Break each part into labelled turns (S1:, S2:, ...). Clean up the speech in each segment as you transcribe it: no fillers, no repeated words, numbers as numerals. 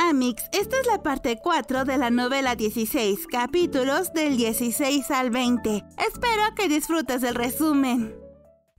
S1: Amix, esta es la parte 4 de la novela 16, capítulos del 16 al 20. Espero que disfrutes del resumen.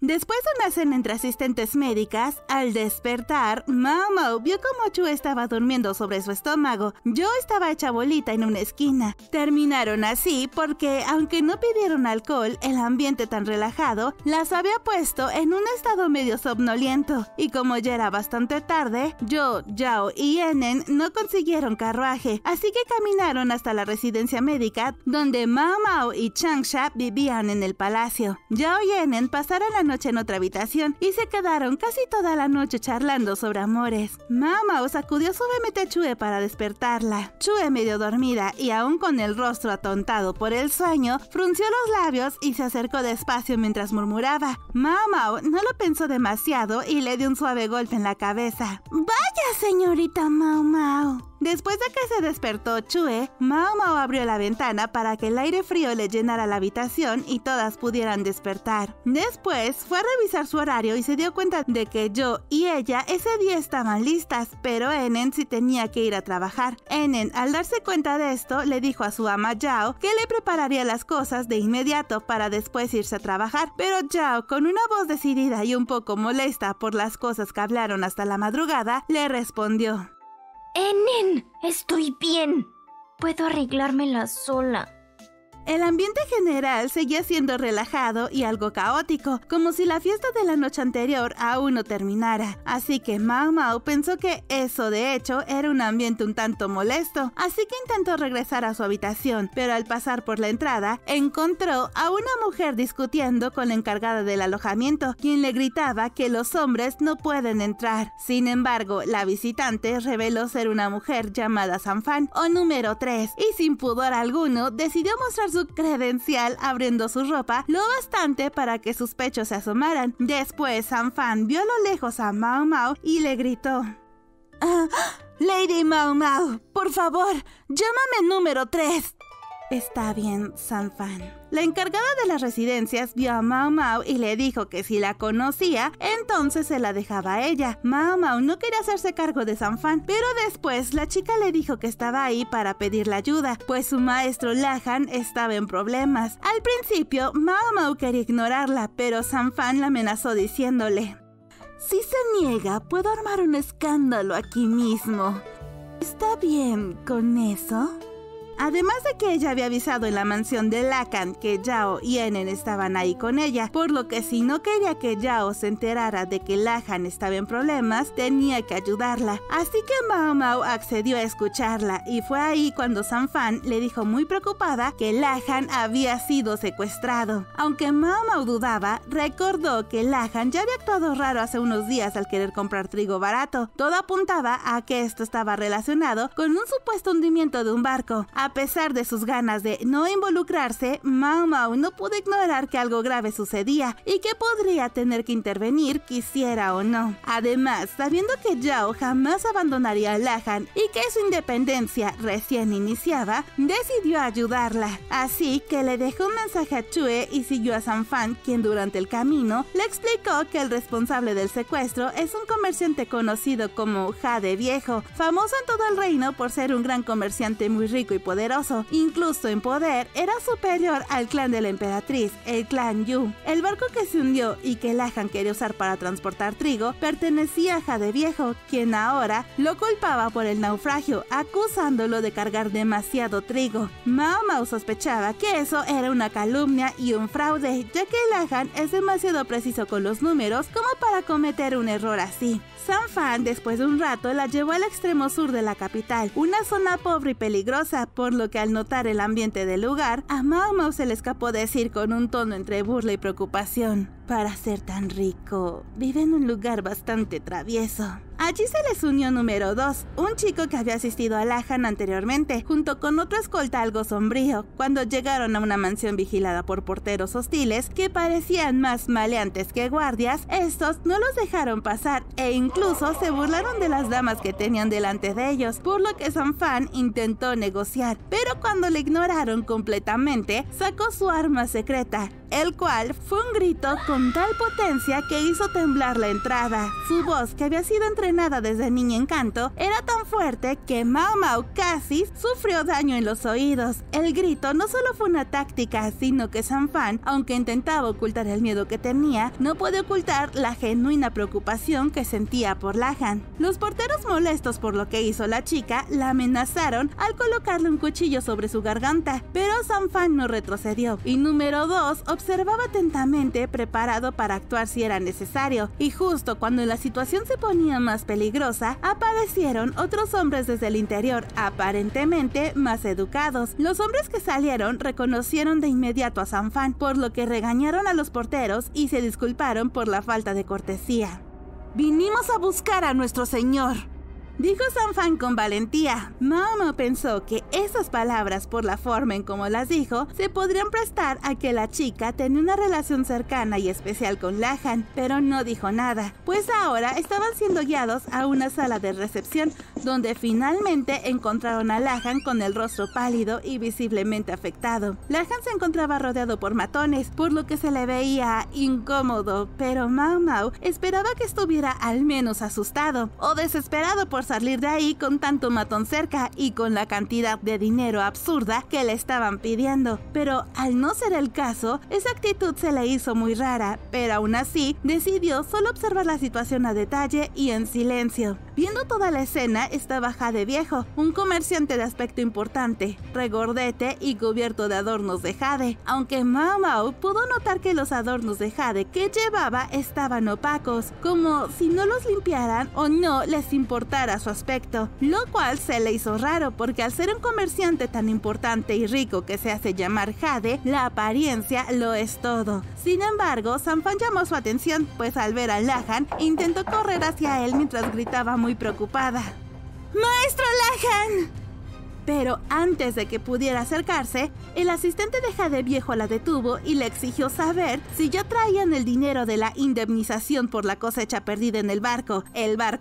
S1: Después de una cena entre asistentes médicas, al despertar, Mao Mao vio cómo Chue estaba durmiendo sobre su estómago. Yo estaba hecha bolita en una esquina. Terminaron así porque, aunque no pidieron alcohol, el ambiente tan relajado las había puesto en un estado medio somnoliento. Y como ya era bastante tarde, yo, Yao y Enen no consiguieron carruaje, así que caminaron hasta la residencia médica donde Mao Mao y Changsha vivían en el palacio. Yao y Enen pasaron la noche en otra habitación y se quedaron casi toda la noche charlando sobre amores. Mao Mao sacudió suavemente a Chue para despertarla. Chue, medio dormida y aún con el rostro atontado por el sueño, frunció los labios y se acercó despacio mientras murmuraba. Mao Mao no lo pensó demasiado y le dio un suave golpe en la cabeza. ¡Vaya, señorita Mao Mao! Después de que se despertó Chue, Mao Mao abrió la ventana para que el aire frío le llenara la habitación y todas pudieran despertar. Después fue a revisar su horario y se dio cuenta de que yo y ella ese día estaban listas, pero Enen sí tenía que ir a trabajar. Enen, al darse cuenta de esto, le dijo a su ama Yao que le prepararía las cosas de inmediato para después irse a trabajar, pero Yao, con una voz decidida y un poco molesta por las cosas que hablaron hasta la madrugada, le respondió:
S2: Enen, estoy bien. Puedo arreglármela sola.
S1: El ambiente general seguía siendo relajado y algo caótico, como si la fiesta de la noche anterior aún no terminara. Así que Mao Mao pensó que eso de hecho era un ambiente un tanto molesto, así que intentó regresar a su habitación, pero al pasar por la entrada, encontró a una mujer discutiendo con la encargada del alojamiento, quien le gritaba que los hombres no pueden entrar. Sin embargo, la visitante reveló ser una mujer llamada Sanfan, o número 3, y sin pudor alguno decidió mostrar su credencial abriendo su ropa lo bastante para que sus pechos se asomaran. Después Sanfan vio a lo lejos a Mao Mao y le gritó: Lady Mao Mao, por favor, llámame número 3. Está bien, Sanfan. La encargada de las residencias vio a Mao Mao y le dijo que si la conocía, entonces se la dejaba a ella. Mao Mao no quería hacerse cargo de Sanfan, pero después la chica le dijo que estaba ahí para pedirle ayuda, pues su maestro Lahan estaba en problemas. Al principio, Mao Mao quería ignorarla, pero Sanfan la amenazó diciéndole: si se niega, puedo armar un escándalo aquí mismo. ¿Está bien con eso? Además de que ella había avisado en la mansión de Lahan que Yao y Enen estaban ahí con ella, por lo que si no quería que Yao se enterara de que Lahan estaba en problemas, tenía que ayudarla. Así que Mao Mao accedió a escucharla y fue ahí cuando Sanfan le dijo muy preocupada que Lahan había sido secuestrado. Aunque Mao Mao dudaba, recordó que Lahan ya había actuado raro hace unos días al querer comprar trigo barato. Todo apuntaba a que esto estaba relacionado con un supuesto hundimiento de un barco. A pesar de sus ganas de no involucrarse, Mao Mao no pudo ignorar que algo grave sucedía y que podría tener que intervenir, quisiera o no. Además, sabiendo que Yao jamás abandonaría a Lahan y que su independencia recién iniciaba, decidió ayudarla. Así que le dejó un mensaje a Chue y siguió a Sanfan, quien durante el camino le explicó que el responsable del secuestro es un comerciante conocido como Jade Viejo, famoso en todo el reino por ser un gran comerciante muy rico y poderoso. Incluso en poder, era superior al clan de la emperatriz, el clan Yu. El barco que se hundió y que Lahan quería usar para transportar trigo pertenecía a Jade Viejo, quien ahora lo culpaba por el naufragio, acusándolo de cargar demasiado trigo. Mao Mao sospechaba que eso era una calumnia y un fraude, ya que Lahan es demasiado preciso con los números como para cometer un error así. Sanfan, después de un rato, la llevó al extremo sur de la capital, una zona pobre y peligrosa, por lo que al notar el ambiente del lugar, a Mao Mao se le escapó decir con un tono entre burla y preocupación: para ser tan rico, vive en un lugar bastante travieso. Allí se les unió número 2, un chico que había asistido a Lahan anteriormente, junto con otro escolta algo sombrío. Cuando llegaron a una mansión vigilada por porteros hostiles que parecían más maleantes que guardias, estos no los dejaron pasar e incluso se burlaron de las damas que tenían delante de ellos, por lo que Sanfan intentó negociar, pero cuando le ignoraron completamente, sacó su arma secreta, el cual fue un grito con tal potencia que hizo temblar la entrada. Su voz, que había sido entrenada entrenada desde niña en canto, era tan fuerte que Mao Mao casi sufrió daño en los oídos. El grito no solo fue una táctica, sino que San Fan, aunque intentaba ocultar el miedo que tenía, no puede ocultar la genuina preocupación que sentía por Lahan. Los porteros, molestos por lo que hizo la chica, la amenazaron al colocarle un cuchillo sobre su garganta, pero San Fan no retrocedió, y número 2 observaba atentamente, preparado para actuar si era necesario, y justo cuando la situación se ponía más peligrosa, aparecieron otros hombres desde el interior, aparentemente más educados. Los hombres que salieron reconocieron de inmediato a San Fan, por lo que regañaron a los porteros y se disculparon por la falta de cortesía. «Vinimos a buscar a nuestro señor», dijo San Fan con valentía. Mao Mao pensó que esas palabras, por la forma en cómo las dijo, se podrían prestar a que la chica tenía una relación cercana y especial con Lahan, pero no dijo nada, pues ahora estaban siendo guiados a una sala de recepción, donde finalmente encontraron a Lahan con el rostro pálido y visiblemente afectado. Lahan se encontraba rodeado por matones, por lo que se le veía incómodo, pero Mao Mao esperaba que estuviera al menos asustado o desesperado por salir de ahí con tanto matón cerca y con la cantidad de dinero absurda que le estaban pidiendo. Pero al no ser el caso, esa actitud se le hizo muy rara, pero aún así decidió solo observar la situación a detalle y en silencio. Viendo toda la escena estaba Jade Viejo, un comerciante de aspecto importante, regordete y cubierto de adornos de jade, aunque Mao Mao pudo notar que los adornos de jade que llevaba estaban opacos, como si no los limpiaran o no les importara su aspecto, lo cual se le hizo raro porque al ser un comerciante tan importante y rico que se hace llamar Jade, la apariencia lo es todo. Sin embargo, San Fan llamó su atención, pues al ver a Lahan, intentó correr hacia él mientras gritaba muy preocupada: ¡Maestro Lahan! Pero antes de que pudiera acercarse, el asistente de Jade Viejo la detuvo y le exigió saber si ya traían el dinero de la indemnización por la cosecha perdida en el barco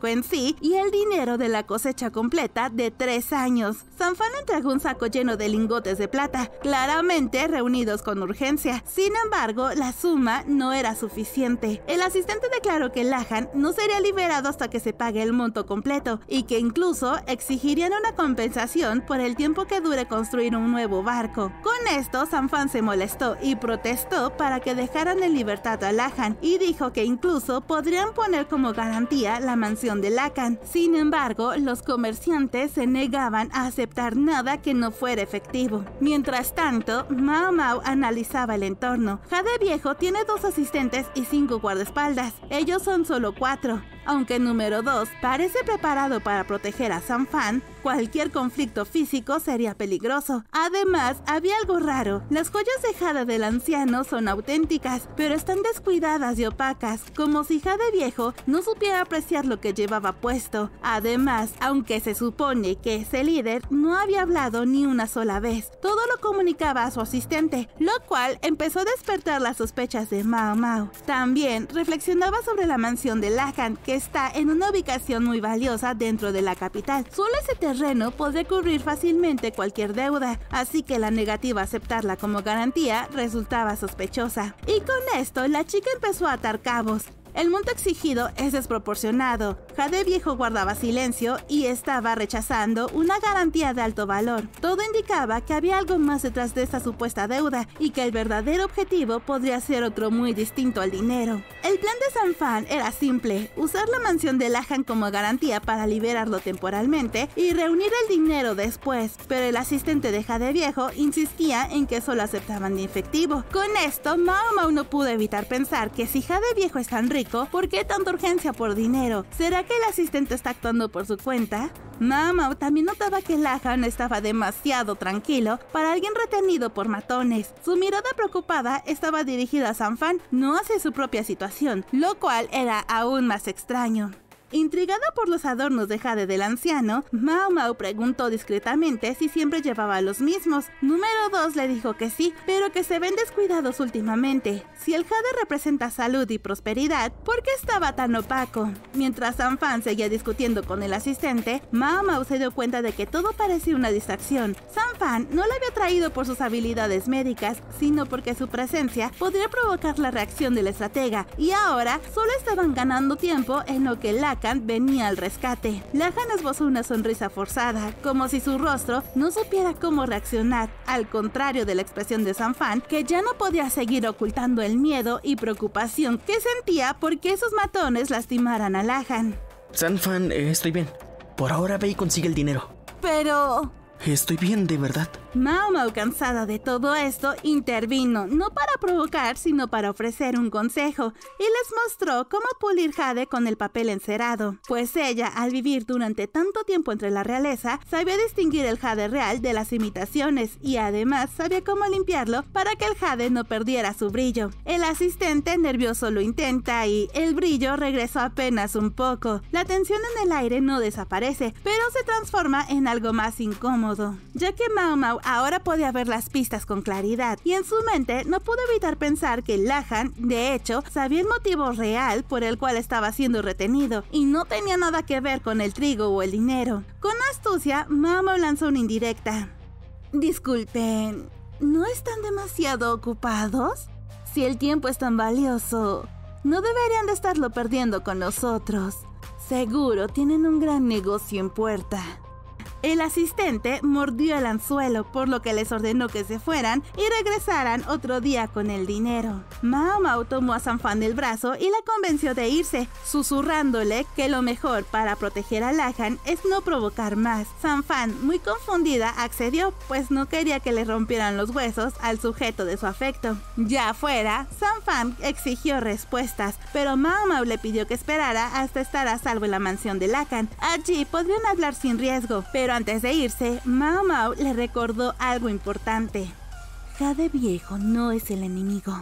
S1: en sí y el dinero de la cosecha completa de 3 años. San Fan entregó un saco lleno de lingotes de plata, claramente reunidos con urgencia. Sin embargo, la suma no era suficiente. El asistente declaró que Lahan no sería liberado hasta que se pague el monto completo y que incluso exigirían una compensación por el tiempo que dure construir un nuevo barco. Con esto, San Fan se molestó y protestó para que dejaran en libertad a Lahan y dijo que incluso podrían poner como garantía la mansión de Lahan. Sin embargo, los comerciantes se negaban a aceptar nada que no fuera efectivo. Mientras tanto, Mao Mao analizaba el entorno. Jade Viejo tiene 2 asistentes y 5 guardaespaldas. Ellos son solo 4. Aunque número 2 parece preparado para proteger a San Fan, cualquier conflicto físico sería peligroso. Además, había algo raro. Las joyas de jade del anciano son auténticas, pero están descuidadas y opacas, como si Jade Viejo no supiera apreciar lo que llevaba puesto. Además, aunque se supone que ese líder no había hablado ni una sola vez, todo lo comunicaba a su asistente, lo cual empezó a despertar las sospechas de Mao Mao. También reflexionaba sobre la mansión de Lahan, que está en una ubicación muy valiosa dentro de la capital. Solo ese terreno podría cubrir fácilmente cualquier deuda, así que la negativa a aceptarla como garantía resultaba sospechosa. Y con esto, la chica empezó a atar cabos. El monto exigido es desproporcionado. Jade Viejo guardaba silencio y estaba rechazando una garantía de alto valor. Todo indicaba que había algo más detrás de esta supuesta deuda y que el verdadero objetivo podría ser otro muy distinto al dinero. El plan de San Fan era simple: usar la mansión de Lahan como garantía para liberarlo temporalmente y reunir el dinero después, pero el asistente de Jade Viejo insistía en que solo aceptaban de efectivo. Con esto, Mao Mao no pudo evitar pensar que si Jade Viejo es tan rico, ¿por qué tanta urgencia por dinero? ¿Será que el asistente está actuando por su cuenta? Mao Mao también notaba que Lahan estaba demasiado tranquilo para alguien retenido por matones. Su mirada preocupada estaba dirigida a San Fan, no hacia su propia situación, lo cual era aún más extraño. Intrigada por los adornos de jade del anciano, Mao Mao preguntó discretamente si siempre llevaba los mismos. Número 2 le dijo que sí, pero que se ven descuidados últimamente. Si el jade representa salud y prosperidad, ¿por qué estaba tan opaco? Mientras San Fan seguía discutiendo con el asistente, Mao Mao se dio cuenta de que todo parecía una distracción. San Fan no la había traído por sus habilidades médicas, sino porque su presencia podría provocar la reacción del estratega, y ahora solo estaban ganando tiempo en lo que Lacan venía al rescate. Lacan esbozó una sonrisa forzada, como si su rostro no supiera cómo reaccionar, al contrario de la expresión de Fan, que ya no podía seguir ocultando el miedo y preocupación que sentía porque esos matones lastimaran a Lacan.
S3: Fan, estoy bien. Por ahora ve y consigue el dinero.
S1: Pero...
S3: Estoy bien, de verdad.
S1: Mao Mao, cansada de todo esto, intervino, no para provocar, sino para ofrecer un consejo, y les mostró cómo pulir jade con el papel encerado, pues ella, al vivir durante tanto tiempo entre la realeza, sabía distinguir el jade real de las imitaciones, y además sabía cómo limpiarlo para que el jade no perdiera su brillo. El asistente nervioso lo intenta y el brillo regresó apenas un poco. La tensión en el aire no desaparece, pero se transforma en algo más incómodo, ya que Mao Mao ahora podía ver las pistas con claridad, y en su mente no pudo evitar pensar que Lacan, de hecho, sabía el motivo real por el cual estaba siendo retenido, y no tenía nada que ver con el trigo o el dinero. Con astucia, Mao Mao lanzó una indirecta. Disculpen, ¿no están demasiado ocupados? Si el tiempo es tan valioso, no deberían de estarlo perdiendo con nosotros. Seguro tienen un gran negocio en puerta. El asistente mordió el anzuelo, por lo que les ordenó que se fueran y regresaran otro día con el dinero. Mao Mao tomó a Fan del brazo y la convenció de irse, susurrándole que lo mejor para proteger a Lacan es no provocar más. Fan, muy confundida, accedió, pues no quería que le rompieran los huesos al sujeto de su afecto. Ya afuera, Fan exigió respuestas, pero Mao Mao le pidió que esperara hasta estar a salvo en la mansión de Lacan. Allí podrían hablar sin riesgo, pero antes de irse, Mao Mao le recordó algo importante. Jade viejo no es el enemigo.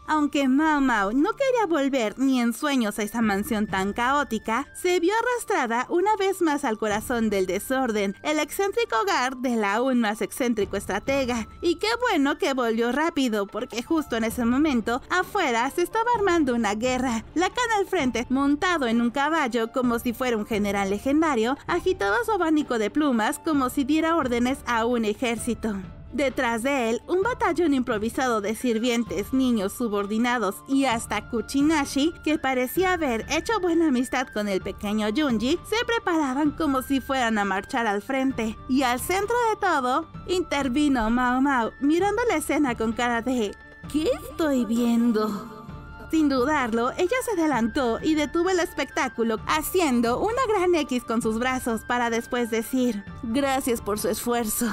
S1: Aunque Mao Mao no quería volver ni en sueños a esa mansión tan caótica, se vio arrastrada una vez más al corazón del desorden, el excéntrico hogar del aún más excéntrico estratega. Y qué bueno que volvió rápido, porque justo en ese momento, afuera se estaba armando una guerra. Lacan al frente, montado en un caballo como si fuera un general legendario, agitaba su abanico de plumas como si diera órdenes a un ejército. Detrás de él, un batallón improvisado de sirvientes, niños subordinados y hasta Kuchinashi, que parecía haber hecho buena amistad con el pequeño Junji, se preparaban como si fueran a marchar al frente. Y al centro de todo, intervino Mao Mao, mirando la escena con cara de ¿qué estoy viendo? Sin dudarlo, ella se adelantó y detuvo el espectáculo, haciendo una gran X con sus brazos para después decir «Gracias por su esfuerzo.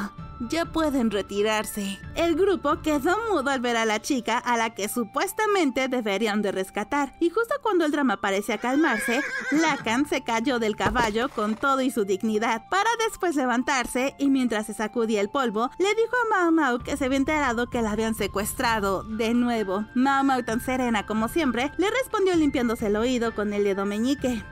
S1: Ya pueden retirarse». El grupo quedó mudo al ver a la chica a la que supuestamente deberían de rescatar, y justo cuando el drama parecía calmarse, Lacan se cayó del caballo con todo y su dignidad, para después levantarse y mientras se sacudía el polvo, le dijo a Mao Mao que se había enterado que la habían secuestrado de nuevo. Mao Mao, tan serena como siempre, le respondió limpiándose el oído con el dedo meñique.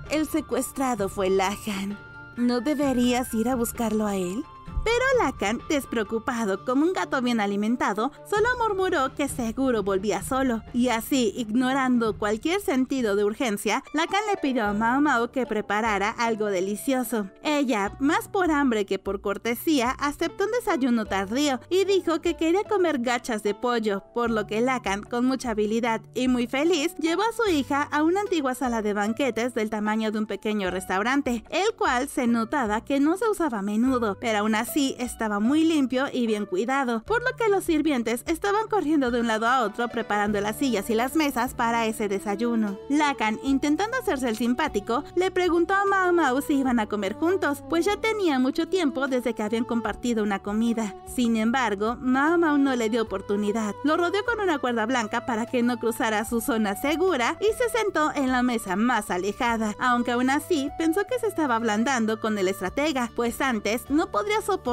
S1: El secuestrado fue Lacan. ¿No deberías ir a buscarlo a él? Pero Lacan, despreocupado como un gato bien alimentado, solo murmuró que seguro volvía solo. Y así, ignorando cualquier sentido de urgencia, Lacan le pidió a Mao Mao que preparara algo delicioso. Ella, más por hambre que por cortesía, aceptó un desayuno tardío y dijo que quería comer gachas de pollo, por lo que Lacan, con mucha habilidad y muy feliz, llevó a su hija a una antigua sala de banquetes del tamaño de un pequeño restaurante, el cual se notaba que no se usaba a menudo, pero aún así estaba muy limpio y bien cuidado, por lo que los sirvientes estaban corriendo de un lado a otro preparando las sillas y las mesas para ese desayuno. Lacan, intentando hacerse el simpático, le preguntó a Mao Mao si iban a comer juntos, pues ya tenía mucho tiempo desde que habían compartido una comida. Sin embargo, Mao Mao no le dio oportunidad. Lo rodeó con una cuerda blanca para que no cruzara su zona segura y se sentó en la mesa más alejada, aunque aún así pensó que se estaba ablandando con el estratega, pues antes no podría soportar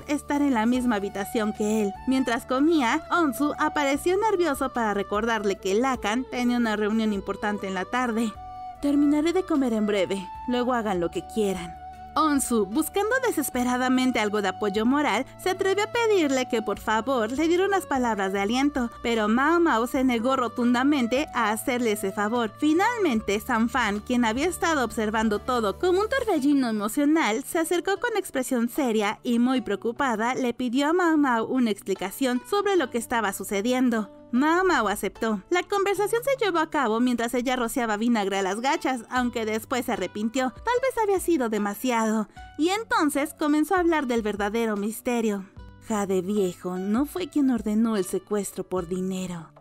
S1: estar en la misma habitación que él. Mientras comía, Onsu apareció nervioso para recordarle que Lacan tenía una reunión importante en la tarde. Terminaré de comer en breve, luego hagan lo que quieran. Onsu, buscando desesperadamente algo de apoyo moral, se atrevió a pedirle que por favor le diera unas palabras de aliento, pero Mao Mao se negó rotundamente a hacerle ese favor. Finalmente, Sanfan, quien había estado observando todo como un torbellino emocional, se acercó con expresión seria y muy preocupada le pidió a Mao Mao una explicación sobre lo que estaba sucediendo. Mao Mao aceptó. La conversación se llevó a cabo mientras ella rociaba vinagre a las gachas, aunque después se arrepintió. Tal vez había sido demasiado. Y entonces comenzó a hablar del verdadero misterio. Jade Viejo no fue quien ordenó el secuestro por dinero.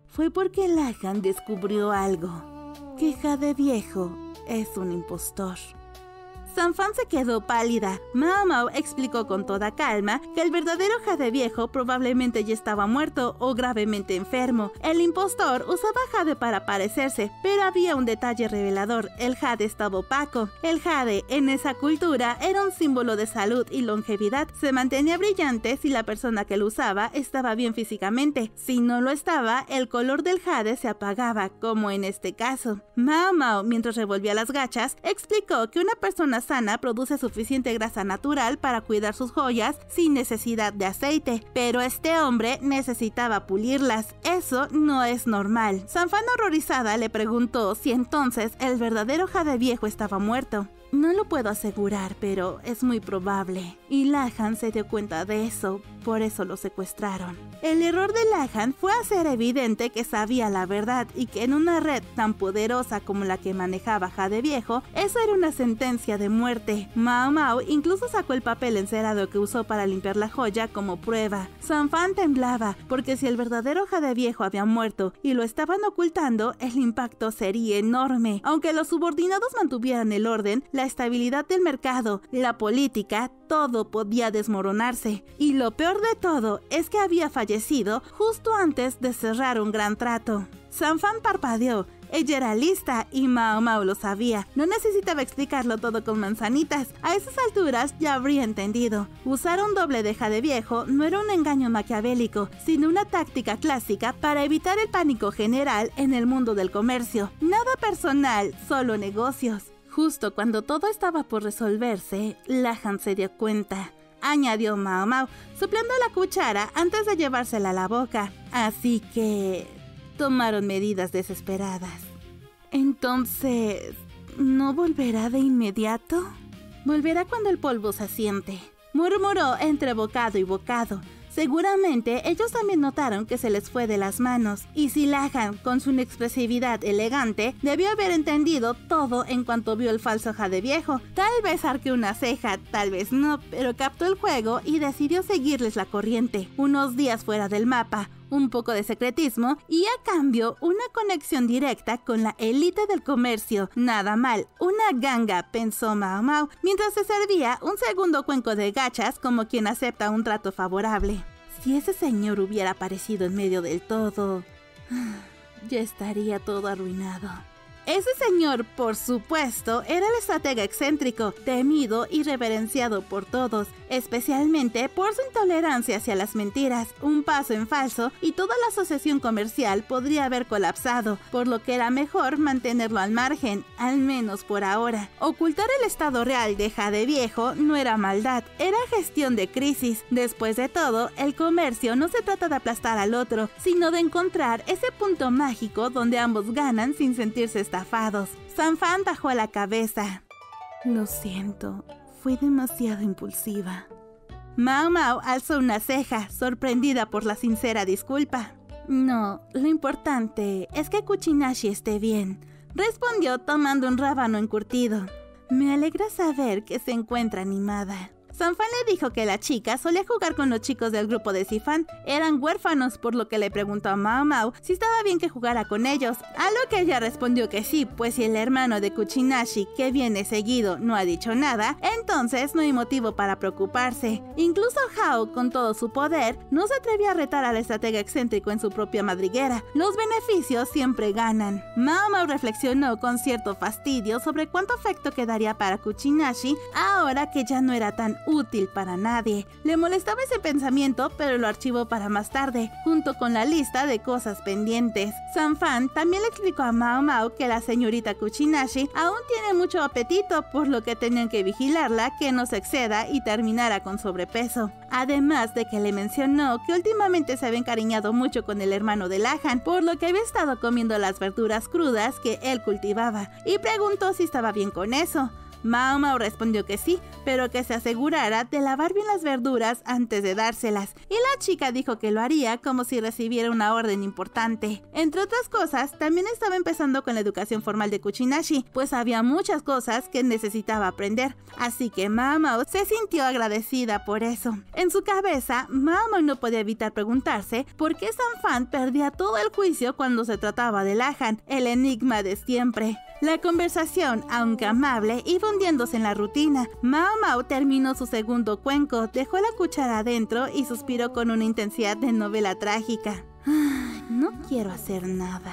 S1: Fue porque Lahan descubrió algo. Que Jade Viejo es un impostor. Sanfan se quedó pálida. Mao Mao explicó con toda calma que el verdadero Jade Viejo probablemente ya estaba muerto o gravemente enfermo. El impostor usaba jade para parecerse, pero había un detalle revelador: el jade estaba opaco. El jade en esa cultura era un símbolo de salud y longevidad. Se mantenía brillante si la persona que lo usaba estaba bien físicamente. Si no lo estaba, el color del jade se apagaba, como en este caso. Mao Mao, mientras revolvía las gachas, explicó que una persona sana produce suficiente grasa natural para cuidar sus joyas sin necesidad de aceite, pero este hombre necesitaba pulirlas. Eso no es normal. Sanfan, horrorizada, le preguntó si entonces el verdadero Jade Viejo estaba muerto. No lo puedo asegurar, pero es muy probable. Y Lahan se dio cuenta de eso, por eso lo secuestraron. El error de Lahan fue hacer evidente que sabía la verdad y que en una red tan poderosa como la que manejaba Jade Viejo, eso era una sentencia de muerte. Mao Mao incluso sacó el papel encerado que usó para limpiar la joya como prueba. Sanfan temblaba, porque si el verdadero Jade Viejo había muerto y lo estaban ocultando, el impacto sería enorme. Aunque los subordinados mantuvieran el orden, la estabilidad del mercado, la política, todo podía desmoronarse. Y lo peor de todo es que había fallecido justo antes de cerrar un gran trato. Sanfan parpadeó. Ella era lista y Mao Mao lo sabía. No necesitaba explicarlo todo con manzanitas. A esas alturas ya habría entendido. Usar un doble de Jade Viejo no era un engaño maquiavélico, sino una táctica clásica para evitar el pánico general en el mundo del comercio. Nada personal, solo negocios. Justo cuando todo estaba por resolverse, Lahan se dio cuenta. Añadió Mao Mao, soplando la cuchara antes de llevársela a la boca. Así que tomaron medidas desesperadas. Entonces, ¿no volverá de inmediato? Volverá cuando el polvo se asiente, murmuró entre bocado y bocado. Seguramente ellos también notaron que se les fue de las manos, y si Lahan, con su inexpresividad elegante, debió haber entendido todo en cuanto vio el falso Jade Viejo. Tal vez arqueó una ceja, tal vez no, pero captó el juego y decidió seguirles la corriente. Unos días fuera del mapa, un poco de secretismo y a cambio una conexión directa con la élite del comercio. Nada mal, una ganga, pensó Mao Mao, mientras se servía un segundo cuenco de gachas como quien acepta un trato favorable. Si ese señor hubiera aparecido en medio del todo, ya estaría todo arruinado. Ese señor, por supuesto, era el estratega excéntrico, temido y reverenciado por todos, especialmente por su intolerancia hacia las mentiras. Un paso en falso y toda la asociación comercial podría haber colapsado, por lo que era mejor mantenerlo al margen, al menos por ahora. Ocultar el estado real de Jade Viejo no era maldad, era gestión de crisis. Después de todo, el comercio no se trata de aplastar al otro, sino de encontrar ese punto mágico donde ambos ganan sin sentirse estafados. Sanfan bajó la cabeza. Lo siento, fui demasiado impulsiva. Mao Mao alzó una ceja, sorprendida por la sincera disculpa. No, lo importante es que Kuchinashi esté bien, respondió tomando un rábano encurtido. Me alegra saber que se encuentra animada. Sanfan le dijo que la chica solía jugar con los chicos del grupo de Sifan. Eran huérfanos, por lo que le preguntó a Mao Mao si estaba bien que jugara con ellos, a lo que ella respondió que sí, pues si el hermano de Kuchinashi, que viene seguido, no ha dicho nada, entonces no hay motivo para preocuparse. Incluso Hao, con todo su poder, no se atrevía a retar al estratega excéntrico en su propia madriguera. Los beneficios siempre ganan. Mao Mao reflexionó con cierto fastidio sobre cuánto afecto quedaría para Kuchinashi ahora que ya no era tan útil para nadie. Le molestaba ese pensamiento, pero lo archivó para más tarde, junto con la lista de cosas pendientes. Sanfan también le explicó a Mao Mao que la señorita Kuchinashi aún tiene mucho apetito, por lo que tenían que vigilarla que no se exceda y terminara con sobrepeso. Además de que le mencionó que últimamente se había encariñado mucho con el hermano de Lahan, por lo que había estado comiendo las verduras crudas que él cultivaba, y preguntó si estaba bien con eso. Mao Mao respondió que sí, pero que se asegurara de lavar bien las verduras antes de dárselas, y la chica dijo que lo haría como si recibiera una orden importante. Entre otras cosas, también estaba empezando con la educación formal de Kuchinashi, pues había muchas cosas que necesitaba aprender, así que Mao Mao se sintió agradecida por eso. En su cabeza, Mao Mao no podía evitar preguntarse por qué Sanfan perdía todo el juicio cuando se trataba de Lahan, el enigma de siempre. La conversación, aunque amable, iba hundiéndose en la rutina. Mao Mao terminó su segundo cuenco, dejó la cuchara adentro y suspiró con una intensidad de novela trágica. No quiero hacer nada.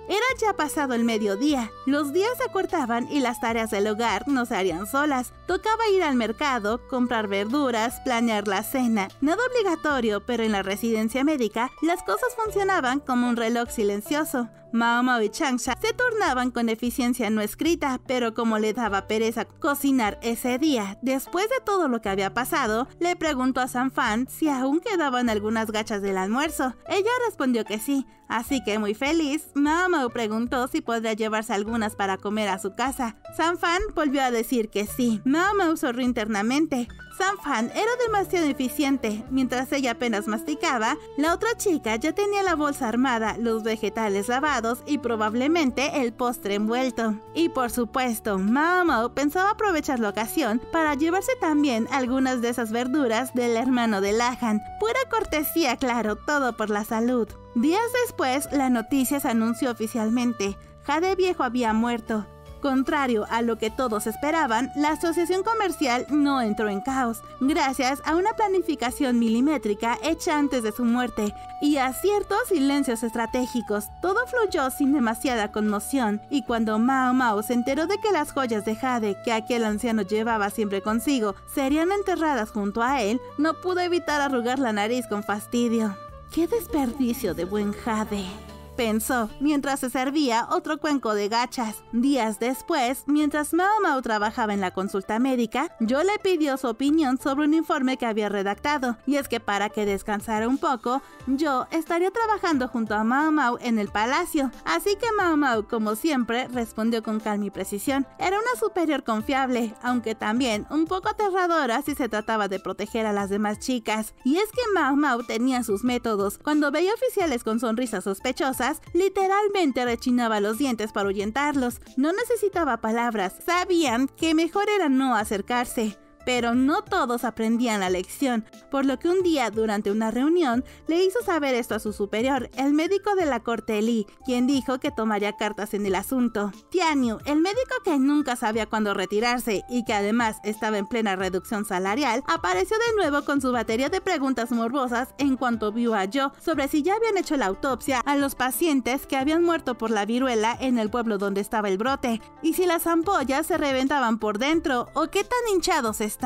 S1: Era ya pasado el mediodía, los días se acortaban y las tareas del hogar no se harían solas. Tocaba ir al mercado, comprar verduras, planear la cena. Nada obligatorio, pero en la residencia médica las cosas funcionaban como un reloj silencioso. Mao Mao y Changsha se turnaban con eficiencia no escrita, pero como le daba pereza cocinar ese día, después de todo lo que había pasado, le preguntó a Sanfan si aún quedaban algunas gachas del almuerzo. Ella respondió que sí, así que muy feliz, Mao Mao preguntó si podría llevarse algunas para comer a su casa. Sanfan volvió a decir que sí. Mao Mao sonrió internamente. Sanfan era demasiado eficiente. Mientras ella apenas masticaba, la otra chica ya tenía la bolsa armada, los vegetales lavados y probablemente el postre envuelto. Y por supuesto, Mao Mao pensaba aprovechar la ocasión para llevarse también algunas de esas verduras del hermano de Lahan. Pura cortesía, claro, todo por la salud. Días después, la noticia se anunció oficialmente. Jade Viejo había muerto. Contrario a lo que todos esperaban, la asociación comercial no entró en caos, gracias a una planificación milimétrica hecha antes de su muerte y a ciertos silencios estratégicos. Todo fluyó sin demasiada conmoción, y cuando Mao Mao se enteró de que las joyas de Jade que aquel anciano llevaba siempre consigo serían enterradas junto a él, no pudo evitar arrugar la nariz con fastidio. ¡Qué desperdicio de buen Jade!, pensó mientras se servía otro cuenco de gachas. Días después, mientras Mao Mao trabajaba en la consulta médica, Jo le pidió su opinión sobre un informe que había redactado, y es que para que descansara un poco, Jo estaría trabajando junto a Mao Mao en el palacio. Así que Mao Mao, como siempre, respondió con calma y precisión. Era una superior confiable, aunque también un poco aterradora si se trataba de proteger a las demás chicas. Y es que Mao Mao tenía sus métodos. Cuando veía oficiales con sonrisas sospechosas, literalmente rechinaba los dientes para ahuyentarlos. No necesitaba palabras, sabían que mejor era no acercarse. Pero no todos aprendían la lección, por lo que un día durante una reunión le hizo saber esto a su superior, el médico de la corte Li, quien dijo que tomaría cartas en el asunto. Tianyu, el médico que nunca sabía cuándo retirarse y que además estaba en plena reducción salarial, apareció de nuevo con su batería de preguntas morbosas en cuanto vio a Jo sobre si ya habían hecho la autopsia a los pacientes que habían muerto por la viruela en el pueblo donde estaba el brote, y si las ampollas se reventaban por dentro o qué tan hinchados estaban.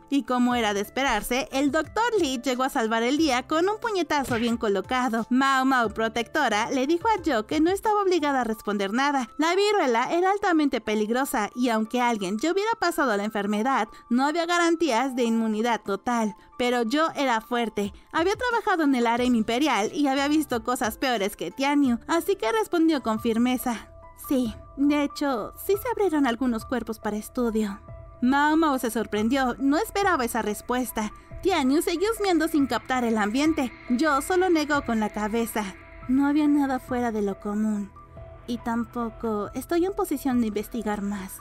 S1: Y como era de esperarse, el Dr. Li llegó a salvar el día con un puñetazo bien colocado. Mao Mao, protectora, le dijo a Jo que no estaba obligada a responder nada. La viruela era altamente peligrosa y aunque alguien ya hubiera pasado la enfermedad, no había garantías de inmunidad total. Pero Jo era fuerte, había trabajado en el harem imperial y había visto cosas peores que Tianyu, así que respondió con firmeza. Sí, de hecho, sí se abrieron algunos cuerpos para estudio. Mao Mao se sorprendió, no esperaba esa respuesta. Tianyu siguió husmeando sin captar el ambiente. Jo solo negó con la cabeza. No había nada fuera de lo común. Y tampoco estoy en posición de investigar más.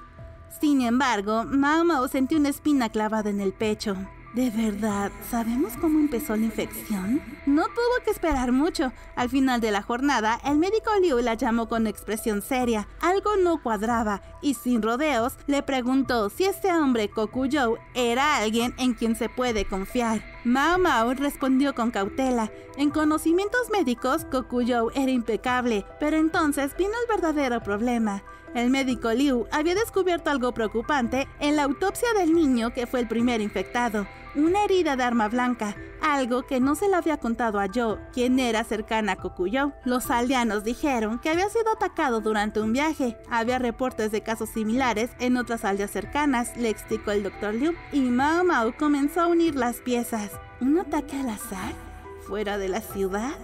S1: Sin embargo, Mao Mao sintió una espina clavada en el pecho. ¿De verdad sabemos cómo empezó la infección? No tuvo que esperar mucho. Al final de la jornada, el médico Liu la llamó con expresión seria. Algo no cuadraba y sin rodeos le preguntó si este hombre Kokuyou era alguien en quien se puede confiar. Mao Mao respondió con cautela. En conocimientos médicos, Kokuyou era impecable, pero entonces vino el verdadero problema. El médico Liu había descubierto algo preocupante en la autopsia del niño que fue el primer infectado, una herida de arma blanca, algo que no se le había contado a Jo, quien era cercana a Kokuyou. Los aldeanos dijeron que había sido atacado durante un viaje. Había reportes de casos similares en otras aldeas cercanas, le explicó el Dr. Liu, y Mao Mao comenzó a unir las piezas. ¿Un ataque al azar? ¿Fuera de la ciudad?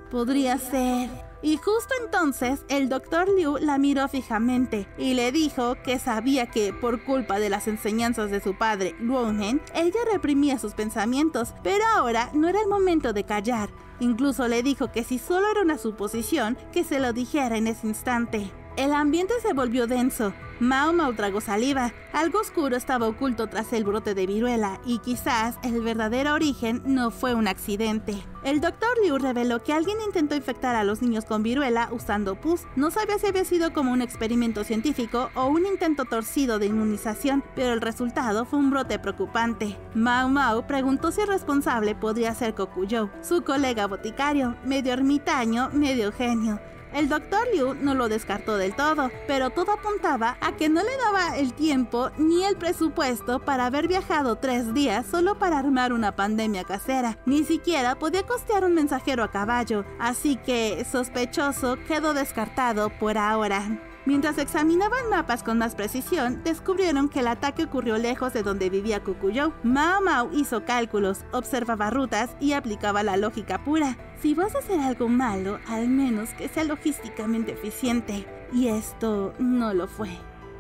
S1: Podría ser. Y justo entonces el Dr. Liu la miró fijamente y le dijo que sabía que, por culpa de las enseñanzas de su padre, Luonen, ella reprimía sus pensamientos, pero ahora no era el momento de callar. Incluso le dijo que si solo era una suposición, que se lo dijera en ese instante. El ambiente se volvió denso. Mao Mao tragó saliva. Algo oscuro estaba oculto tras el brote de viruela y quizás el verdadero origen no fue un accidente. El Dr. Liu reveló que alguien intentó infectar a los niños con viruela usando pus. No sabía si había sido como un experimento científico o un intento torcido de inmunización, pero el resultado fue un brote preocupante. Mao Mao preguntó si el responsable podría ser Kokuyou, su colega boticario, medio ermitaño, medio genio. El Dr. Liu no lo descartó del todo, pero todo apuntaba a que no le daba el tiempo ni el presupuesto para haber viajado 3 días solo para armar una pandemia casera. Ni siquiera podía costear un mensajero a caballo, así que sospechoso quedó descartado por ahora. Mientras examinaban mapas con más precisión, descubrieron que el ataque ocurrió lejos de donde vivía Kokuyou. Mao Mao hizo cálculos, observaba rutas y aplicaba la lógica pura. Si vas a hacer algo malo, al menos que sea logísticamente eficiente. Y esto no lo fue.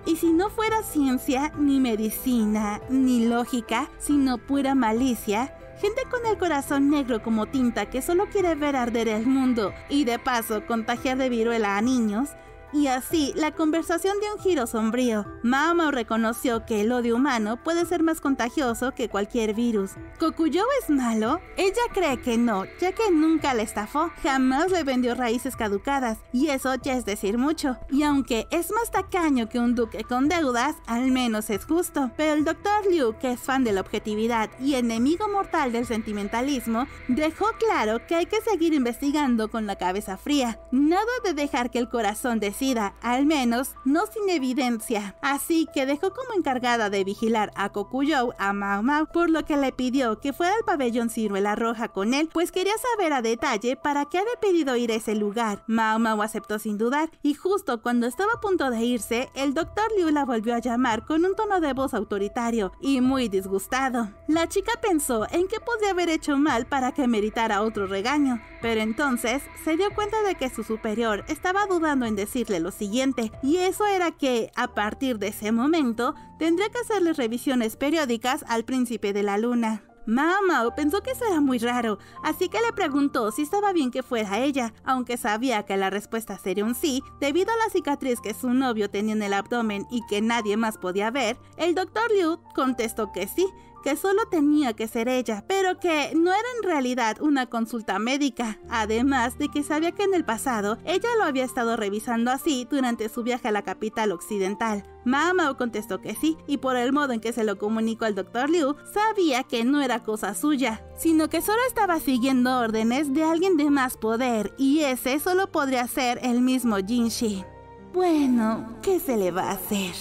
S1: Y si no fuera ciencia, ni medicina, ni lógica, sino pura malicia, gente con el corazón negro como tinta que solo quiere ver arder el mundo y de paso contagiar de viruela a niños. Y así, la conversación dio un giro sombrío. Mao Mao reconoció que el odio humano puede ser más contagioso que cualquier virus. ¿Kokuyou es malo? Ella cree que no, ya que nunca le estafó, jamás le vendió raíces caducadas, y eso ya es decir mucho. Y aunque es más tacaño que un duque con deudas, al menos es justo. Pero el Dr. Liu, que es fan de la objetividad y enemigo mortal del sentimentalismo, dejó claro que hay que seguir investigando con la cabeza fría. Nada de dejar que el corazón decida, al menos no sin evidencia. Así que dejó como encargada de vigilar a Kokuyou a Mao Mao, por lo que le pidió que fuera al pabellón Ciruela Roja con él, pues quería saber a detalle para qué había pedido ir a ese lugar. Mao Mao aceptó sin dudar, y justo cuando estaba a punto de irse, el Dr. Liu la volvió a llamar con un tono de voz autoritario y muy disgustado. La chica pensó en qué podría haber hecho mal para que meritara otro regaño, pero entonces se dio cuenta de que su superior estaba dudando en decirle lo siguiente, y eso era que, a partir de ese momento, tendría que hacerle revisiones periódicas al príncipe de la luna. Mao Mao pensó que eso era muy raro, así que le preguntó si estaba bien que fuera ella, aunque sabía que la respuesta sería un sí, debido a la cicatriz que su novio tenía en el abdomen y que nadie más podía ver. El Dr. Liu contestó que sí, que solo tenía que ser ella, pero que no era en realidad una consulta médica, además de que sabía que en el pasado ella lo había estado revisando así durante su viaje a la capital occidental. Mao Mao contestó que sí, y por el modo en que se lo comunicó al Dr. Liu, sabía que no era cosa suya, sino que solo estaba siguiendo órdenes de alguien de más poder, y ese solo podría ser el mismo Jinshi. Bueno, ¿qué se le va a hacer?,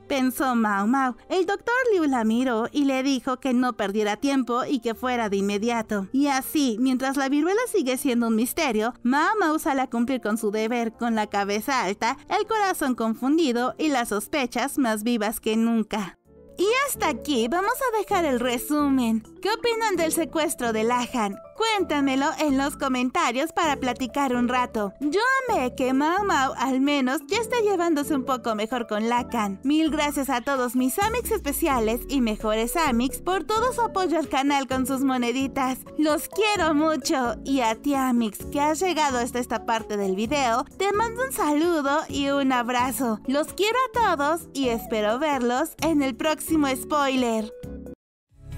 S1: pensó Mao Mao. El Dr. Liu la miró y le dijo que no perdiera tiempo y que fuera de inmediato. Y así, mientras la viruela sigue siendo un misterio, Mao Mao sale a cumplir con su deber con la cabeza alta, el corazón confundido y las sospechas más vivas que nunca. Y hasta aquí vamos a dejar el resumen. ¿Qué opinan del secuestro de Lahan? Cuéntamelo en los comentarios para platicar un rato. Yo amé que Mao Mao al menos ya está llevándose un poco mejor con Lakan. Mil gracias a todos mis amics especiales y mejores amics por todo su apoyo al canal con sus moneditas. Los quiero mucho, y a ti amix que has llegado hasta esta parte del video, te mando un saludo y un abrazo. Los quiero a todos y espero verlos en el próximo spoiler.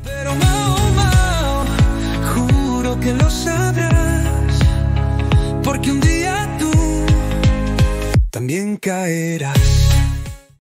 S4: Pero Mao Mao, juro que lo sabrás, porque un día tú también caerás.